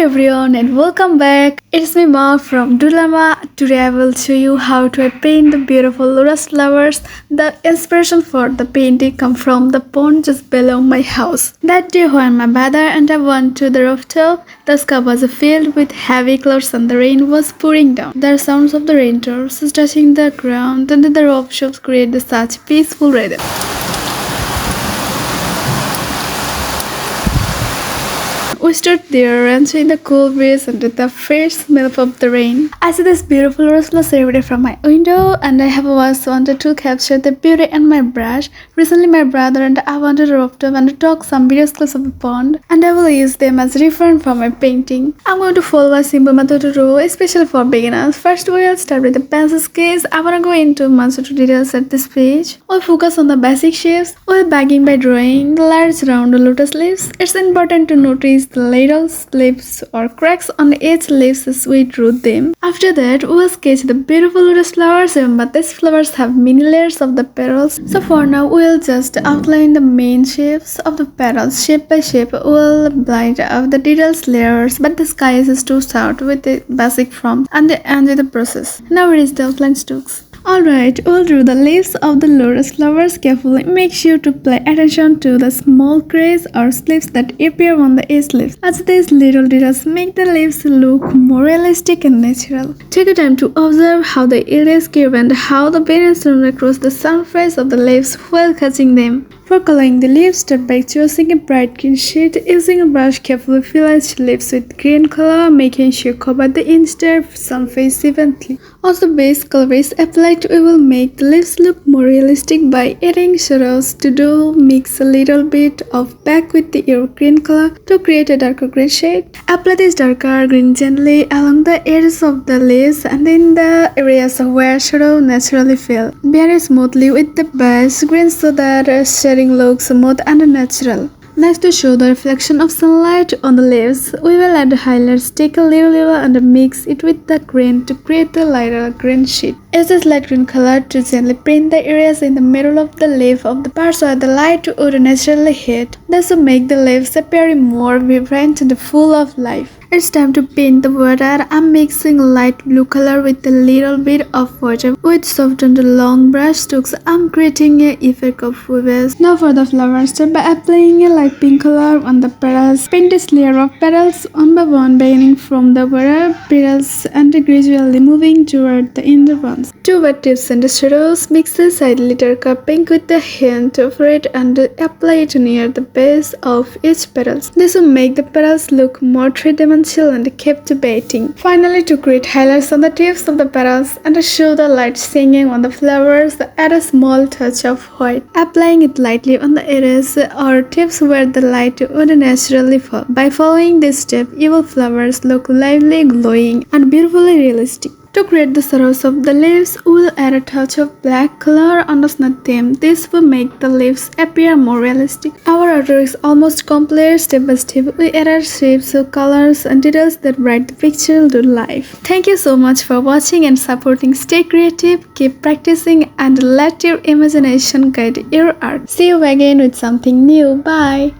everyone and welcome back. It's me Ma from Dulama. Today I will show you how to paint the beautiful lotus flowers. The inspiration for the painting come from the pond just below my house. That day when my brother and I went to the rooftop, the sky was filled with heavy clouds and the rain was pouring down. The sounds of the raindrops touching the ground and the rooftops created such peaceful rhythm. We stood there enjoying the cool breeze and the fresh smell of the rain. I see this beautiful rose every day from my window and I have always wanted to capture the beauty in my brush. Recently my brother and I went to the rooftop and took some videos close of the pond and I will use them as reference for my painting. I'm going to follow a simple method to do, especially for beginners. First we will start with the pencil sketch. I want to go into much details at this page. We'll focus on the basic shapes. We'll begin by drawing the large round lotus leaves. It's important to notice the little slips or cracks on each leaves as we drew them. After that, we will sketch the beautiful lotus flowers. Remember, these flowers have many layers of the petals. So for now, we will just outline the main shapes of the petals. Shape by shape, we will blend out the details layers, but the sky is too short with the basic form and the end with the process. Now it is the outline strokes. Alright, we'll draw the leaves of the lotus flowers carefully. Make sure to pay attention to the small cracks or slips that appear on the edge leaves, as these little details make the leaves look more realistic and natural. Take your time to observe how the areas curve and how the berries run across the surface of the leaves while catching them. For coloring the leaves, start by choosing a bright green shade. Using a brush, carefully fill each leaves with green color, making sure cover the entire surface evenly. Also, base color is applied. We will make the leaves look more realistic by adding shadows. To do, mix a little bit of black with the green color to create a darker green shade. Apply this darker green gently along the edges of the leaves and in the areas where shadow naturally fell. Blend smoothly with the base green so that shading looks smooth and natural. Next, to show the reflection of sunlight on the leaves, we will add highlights. Take a little yellow and mix it with the green to create a lighter green shade. Use this light green color to gently paint the areas in the middle of the leaf of the parts where the light would naturally hit. This will make the leaves appear more vibrant and full of life. It's time to paint the water. I'm mixing light blue color with a little bit of water. With soft and long brush strokes, I'm creating an effect of waves. Now for the flowers, start by applying a light pink color on the petals. Paint this layer of petals one by one, beginning from the outer petals and gradually moving toward the inner ones. To wet tips and shadows, mix the side litter pink with a hint of red and apply it near the base of each petals. This will make the petals look more three-dimensional and captivating. Finally, to create highlights on the tips of the petals and to show the light singing on the flowers, add a small touch of white, applying it lightly on the edges or tips where the light would naturally fall. By following this step, your flowers look lively, glowing, and beautifully realistic. To create the shadows of the leaves, we will add a touch of black color underneath them. This will make the leaves appear more realistic. Our artwork is almost complete. Step by step, we added shapes, colors, and details that bring the picture to life. Thank you so much for watching and supporting. Stay creative, keep practicing, and let your imagination guide your art. See you again with something new. Bye!